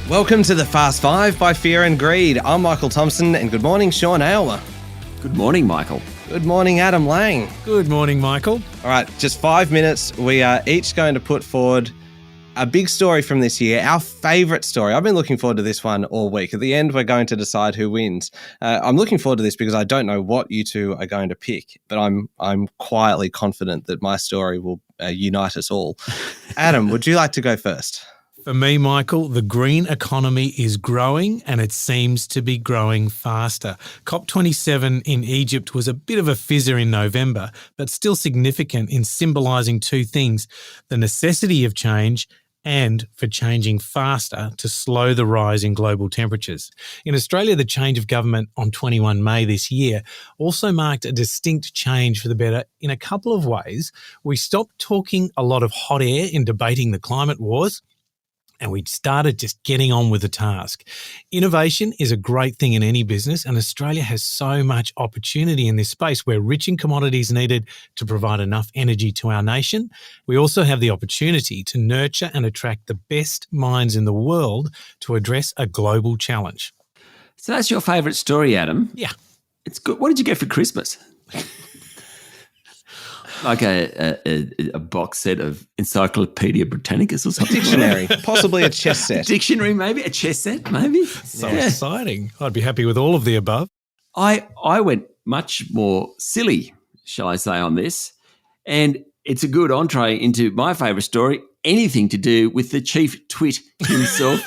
Welcome to the Fast Five by Fear and Greed. I'm Michael Thompson, and good morning, Sean Aylmer. Good morning, Michael. Good morning, Adam Lang. Good morning, Michael. All right, just 5 minutes. We are each going to put forward a big story from this year, our favourite story. I've been looking forward to this one all week. At the end, we're going to decide who wins. I'm looking forward to this because I don't know what you two are going to pick, but I'm quietly confident that my story will unite us all. Adam, would you like to go first? For me, Michael, the green economy is growing and it seems to be growing faster. COP27 in Egypt was a bit of a fizzer in November, but still significant in symbolising two things: the necessity of change and for changing faster to slow the rise in global temperatures. In Australia, the change of government on 21 May this year also marked a distinct change for the better in a couple of ways. We stopped talking a lot of hot air in debating the climate wars, and we started just getting on with the task. Innovation is a great thing in any business, and Australia has so much opportunity in this space. We're rich in commodities needed to provide enough energy to our nation. We also have the opportunity to nurture and attract the best minds in the world to address a global challenge. So that's your favourite story, Adam? Yeah. It's good. What did you get for Christmas? Like a box set of Encyclopedia Britannicas or something? Dictionary, possibly a chess set. Dictionary, maybe? A chess set, maybe? So exciting. I'd be happy with all of the above. I went much more silly, shall I say, on this. And it's a good entree into my favourite story, anything to do with the chief twit himself,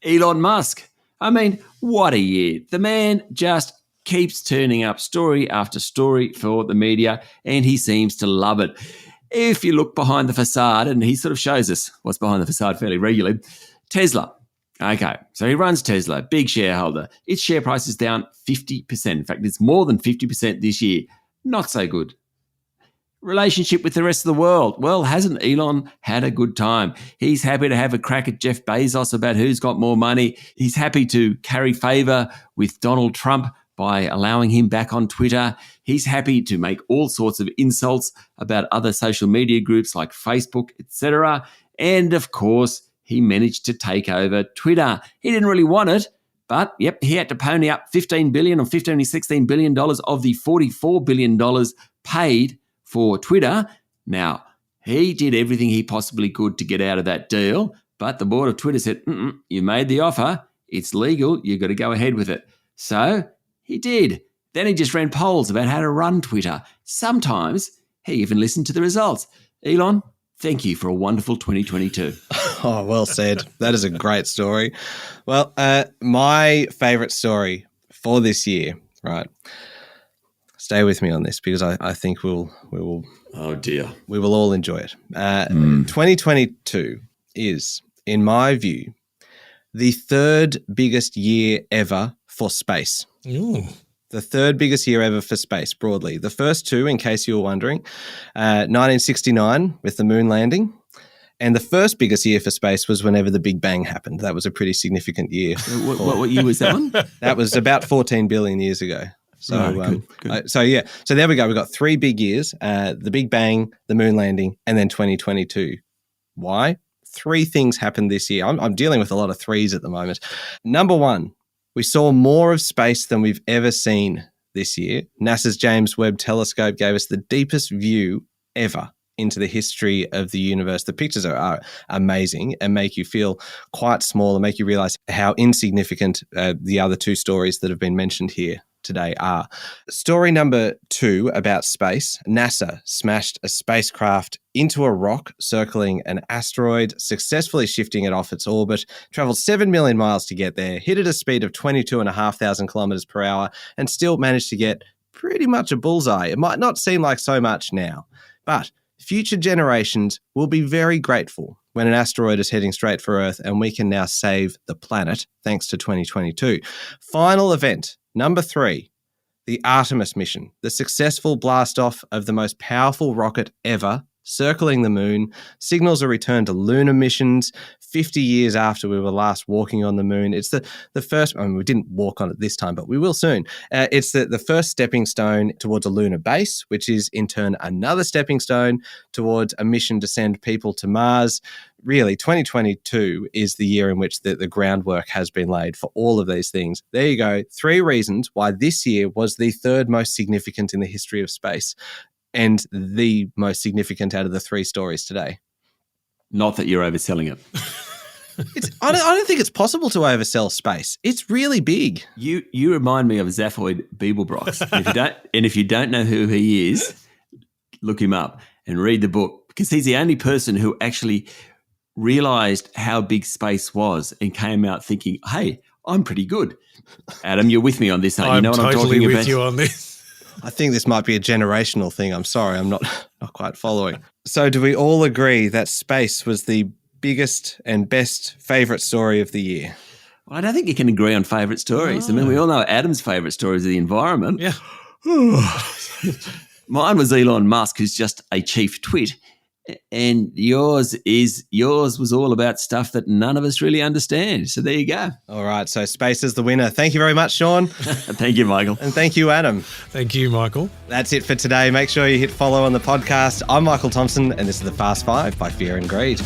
Elon Musk. I mean, what a year. The man just keeps turning up story after story for the media, and he seems to love it. If you look behind the facade, and he sort of shows us what's behind the facade fairly regularly, Tesla. Okay, so he runs Tesla, big shareholder. Its share price is down 50%. In fact, it's more than 50% this year. Not so good. Relationship with the rest of the world. Well, hasn't Elon had a good time? He's happy to have a crack at Jeff Bezos about who's got more money. He's happy to carry favour with Donald Trump by allowing him back on Twitter. He's happy to make all sorts of insults about other social media groups like Facebook, etc. And of course, he managed to take over Twitter. He didn't really want it, but yep, he had to pony up $15 billion or $15 or $16 billion of the $44 billion paid for Twitter. Now, he did everything he possibly could to get out of that deal, but the board of Twitter said, you made the offer, it's legal, you've got to go ahead with it. So he did. Then he just ran polls about how to run Twitter. Sometimes he even listened to the results. Elon, thank you for a wonderful 2022. Oh, well said. That is a great story. Well, my favourite story for this year, right? Stay with me on this because I think we will. Oh dear. We will all enjoy it. 2022 is, in my view, the third biggest year ever for space. Ooh. The third biggest year ever for space, broadly. The first two, in case you were wondering, 1969 with the moon landing, and the first biggest year for space was whenever the Big Bang happened. That was a pretty significant year. What year was that one? That was about 14 billion years ago. So, good. So there we go. We've got 3 big years, the Big Bang, the moon landing, and then 2022. Why? 3 things happened this year. I'm dealing with a lot of threes at the moment. Number one, we saw more of space than we've ever seen this year. NASA's James Webb Telescope gave us the deepest view ever into the history of the universe. The pictures are amazing and make you feel quite small and make you realize how insignificant the other 2 stories that have been mentioned here today are. Story number 2 about space. NASA smashed a spacecraft into a rock circling an asteroid, successfully shifting it off its orbit, traveled 7 million miles to get there, hit at a speed of 22,500 kilometers per hour, and still managed to get pretty much a bullseye. It might not seem like so much now, but future generations will be very grateful when an asteroid is heading straight for Earth and we can now save the planet thanks to 2022. Final event, number 3, the Artemis mission, the successful blast-off of the most powerful rocket ever circling the moon. Signals a return to lunar missions 50 years after we were last walking on the moon. It's the first, we didn't walk on it this time, but we will soon. It's the first stepping stone towards a lunar base, which is in turn another stepping stone towards a mission to send people to Mars. Really, 2022 is the year in which the groundwork has been laid for all of these things. There you go. 3 reasons why this year was the third most significant in the history of space and the most significant out of the 3 stories today. Not that you're overselling it. I don't think it's possible to oversell space. It's really big. You remind me of Zaphoid Beeblebrox. And if you don't know who he is, look him up and read the book, because he's the only person who actually realized how big space was and came out thinking, hey, I'm pretty good. Adam, you're with me on this, aren't you? I'm know what totally I'm talking with about? you on this. I think this might be a generational thing. I'm sorry, I'm not quite following. So do we all agree that space was the biggest and best favourite story of the year? Well, I don't think you can agree on favourite stories. I mean, we all know Adam's favourite story is the environment. Yeah. Mine was Elon Musk, who's just a chief twit. And yours was all about stuff that none of us really understand. So there you go. All right. So space is the winner. Thank you very much, Sean. Thank you, Michael. And thank you, Adam. Thank you, Michael. That's it for today. Make sure you hit follow on the podcast. I'm Michael Thompson, and this is the Fast 5 by Fear and Greed.